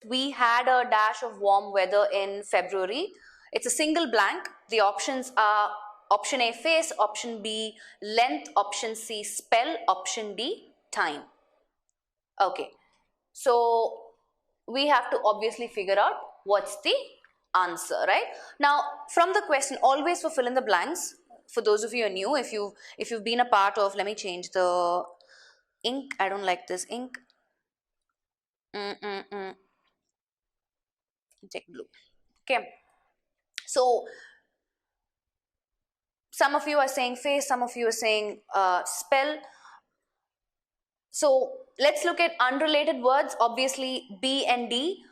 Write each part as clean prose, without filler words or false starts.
we had a dash of warm weather in February. It's a single blank. The options are option A, face, option B, length, option C, spell, option D, time. Okay, so we have to obviously figure out what's the answer, right? Now, from the question, always for fill in the blanks, for those of you who are new, if you've been a part of, let me change the ink. I don't like this ink. Take blue. Okay. So some of you are saying face, some of you are saying spell. So let's look at unrelated words. Obviously, B and D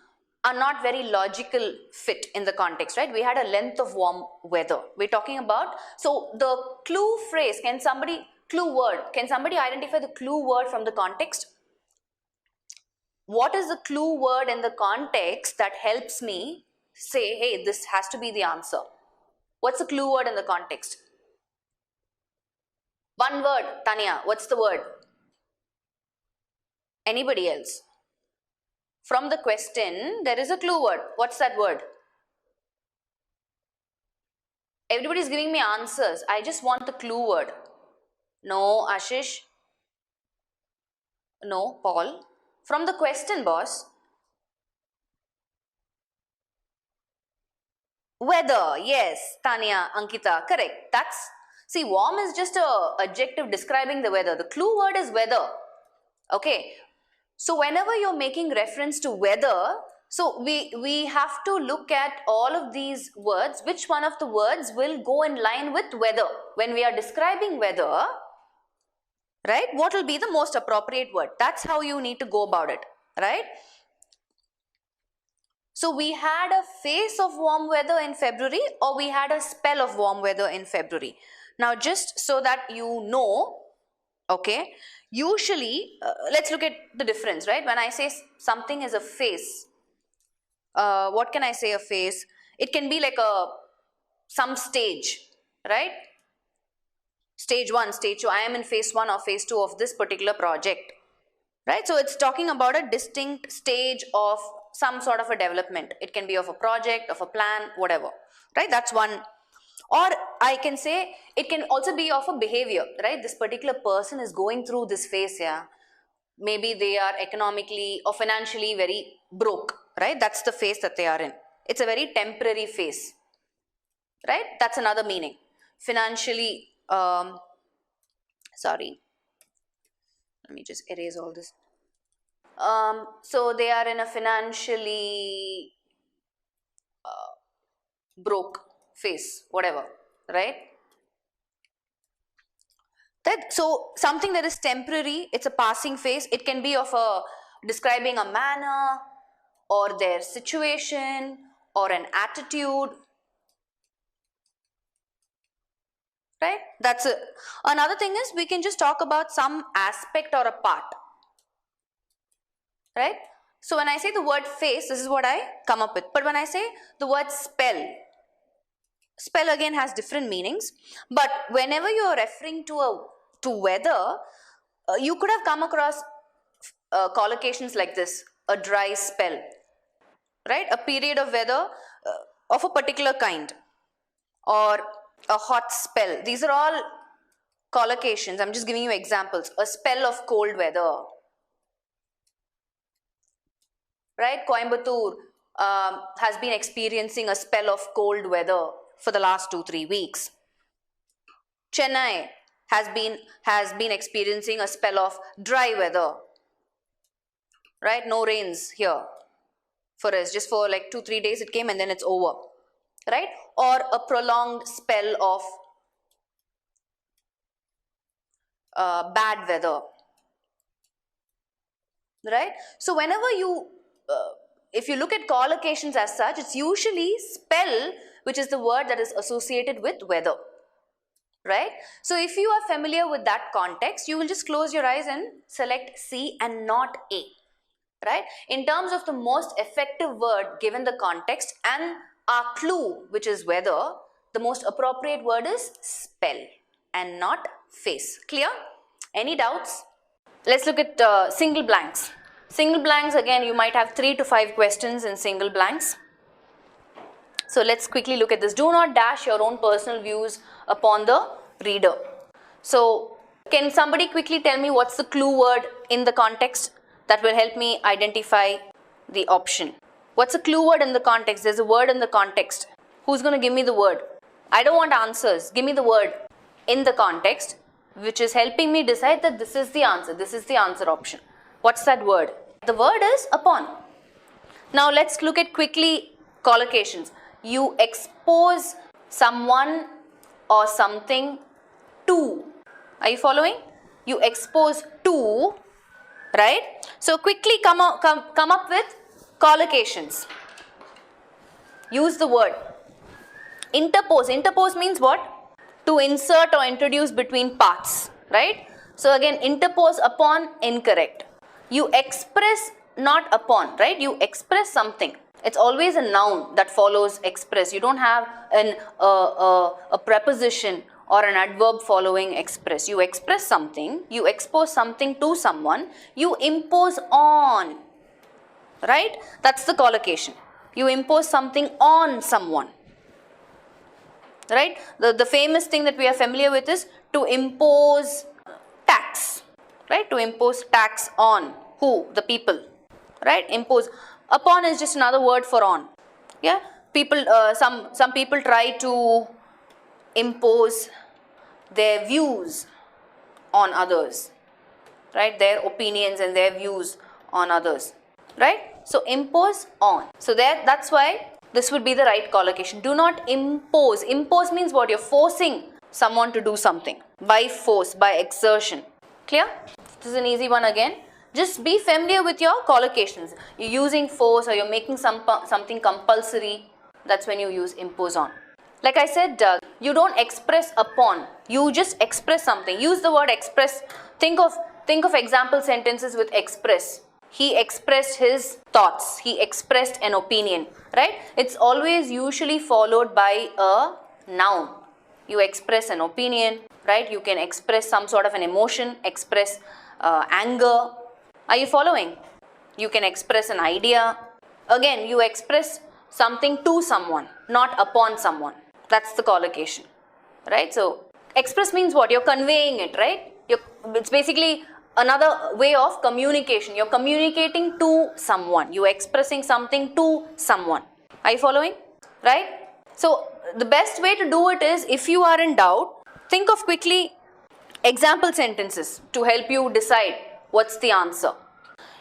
are not very logical fit in the context, right? We had a length of warm weather. We're talking about, so the clue phrase, can somebody identify the clue word from the context? What is the clue word in the context that helps me say, hey, this has to be the answer? What's the clue word in the context? One word, Tanya, what's the word? Anybody else? From the question, there is a clue word. What's that word? Everybody's giving me answers. I just want the clue word. No, Ashish. No, Paul. From the question, boss. Weather, yes, Tanya, Ankita, correct. See, warm is just an adjective describing the weather. The clue word is weather. Okay. So whenever you're making reference to weather, so we have to look at all of these words. Which one of the words will go in line with weather? When we are describing weather, right, what will be the most appropriate word? That's how you need to go about it, right? So we had a phase of warm weather in February, or we had a spell of warm weather in February. Now, just so that you know, okay, usually, let's look at the difference, right? When I say something is a phase, what can I say a phase? It can be like some stage, right? Stage 1, stage 2, I am in phase 1 or phase 2 of this particular project, right? So it's talking about a distinct stage of some sort of a development. It can be of a project, of a plan, whatever, right? That's one. Or I can say it can also be of a behavior, right? This particular person is going through this phase, yeah. Maybe they are economically or financially very broke, right? That's the phase that they are in. It's a very temporary phase, right? That's another meaning. Financially, sorry. Let me just erase all this. So they are in a financially broke phase, whatever, right? So something that is temporary, it's a passing phase. It can be of describing a manner or their situation or an attitude, right? That's it. Another thing is we can just talk about some aspect or a part, right? So when I say the word face, this is what I come up with. But when I say the word spell again has different meanings. But whenever you are referring to weather, you could have come across collocations like this: a dry spell, right? A period of weather of a particular kind, or a hot spell. These are all collocations. I'm just giving you examples. A spell of cold weather, right? Coimbatore has been experiencing a spell of cold weather for the last 2-3 weeks. Chennai has been experiencing a spell of dry weather, right? No rains here for us. Just for like 2-3 days it came and then it's over, right? Or a prolonged spell of bad weather, right? So whenever you if you look at collocations as such, it's usually spell, which is the word that is associated with weather, right? So if you are familiar with that context, you will just close your eyes and select C and not A, right? In terms of the most effective word given the context and our clue, which is weather, the most appropriate word is spell and not face. Clear? Any doubts? Let's look at single blanks. Single blanks, again, you might have 3 to 5 questions in single blanks. So let's quickly look at this. Do not dash your own personal views upon the reader. So can somebody quickly tell me what's the clue word in the context that will help me identify the option? What's the clue word in the context? There's a word in the context. Who's going to give me the word? I don't want answers. Give me the word in the context, which is helping me decide that this is the answer. This is the answer option. What's that word? The word is upon. Now let's look at quickly collocations. You expose someone or something to. Are you following? You expose to, right? So quickly come up with collocations. Use the word. Interpose. Interpose means what? To insert or introduce between parts, right? So again, interpose upon, incorrect. You express not upon, right? You express something. It's always a noun that follows express. You don't have a preposition or an adverb following express. You express something, you expose something to someone, you impose on, right? That's the collocation. You impose something on someone, right? The famous thing that we are familiar with is to impose tax, right? To impose tax on who? The people, right? Impose. Upon is just another word for on. Yeah, people. Some people try to impose their views on others, right? Their opinions and their views on others, right? So impose on. So that's why this would be the right collocation. Do not impose. Impose means what? You're forcing someone to do something by force, by exertion. Clear? This is an easy one again. Just be familiar with your collocations. You're using force or you're making something compulsory. That's when you use impose on. Like I said, you don't express upon. You just express something. Use the word express. Think of example sentences with express. He expressed his thoughts. He expressed an opinion, right? It's always usually followed by a noun. You express an opinion, right? You can express some sort of an emotion, express anger. Are you following? You can express an idea. Again, you express something to someone, not upon someone. That's the collocation, right? So, express means what? You're conveying it, right? It's basically another way of communication. You're communicating to someone. You're expressing something to someone. Are you following? Right? So, the best way to do it is, if you are in doubt, think of quickly example sentences to help you decide what's the answer.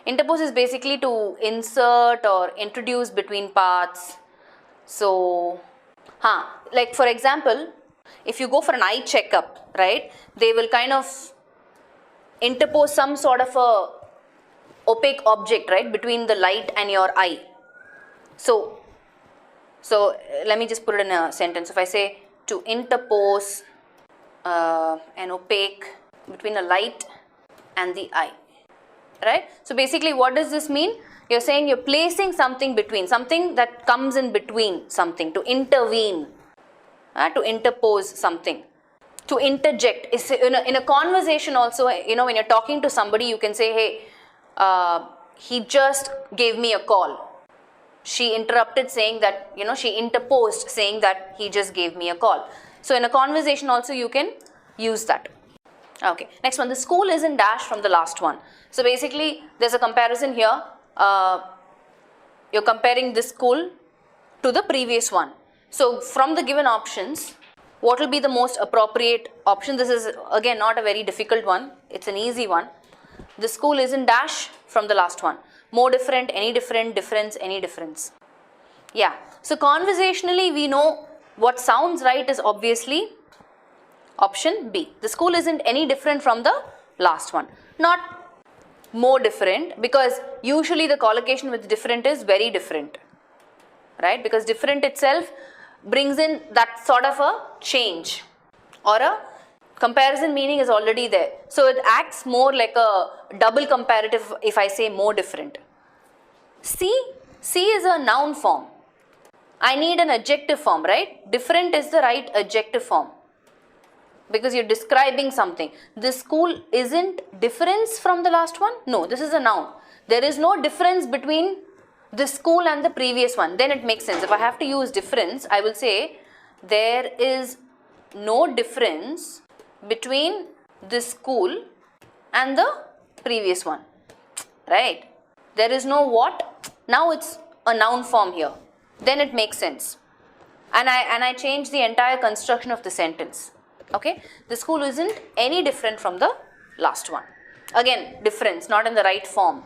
Interpose is basically to insert or introduce between parts. So, like for example, if you go for an eye checkup, right, they will kind of interpose some sort of a opaque object, right, between the light and your eye. So let me just put it in a sentence. If I say to interpose an opaque between a light and the eye, right? So basically what does this mean? You're saying you're placing something between, something that comes in between something, to intervene, to interpose something, to interject. In a conversation also, when you're talking to somebody, you can say, hey, he just gave me a call. She interrupted saying that, she interposed saying that he just gave me a call. So in a conversation also you can use that. Okay, next one, the school isn't dash from the last one. So basically there's a comparison here. You're comparing this school to the previous one. So from the given options, what will be the most appropriate option? This is again not a very difficult one. It's an easy one. The school isn't dash from the last one. More different, any different, difference, any difference. Yeah. So conversationally we know what sounds right is obviously option B. The school isn't any different from the last one. Not more different, because usually the collocation with different is very different, right? Because different itself brings in that sort of a change, or a comparison meaning is already there. So it acts more like a double comparative if I say more different. C is a noun form. I need an adjective form, right? Different is the right adjective form, because you're describing something. This school isn't difference from the last one. No, this is a noun. there is no difference between this school and the previous one, then it makes sense. If I have to use difference, I will say there is no difference between this school and the previous one, right? There is no what? Now it's a noun form here. Then it makes sense. And I change the entire construction of the sentence. Okay? The school isn't any different from the last one. Again, difference, not in the right form.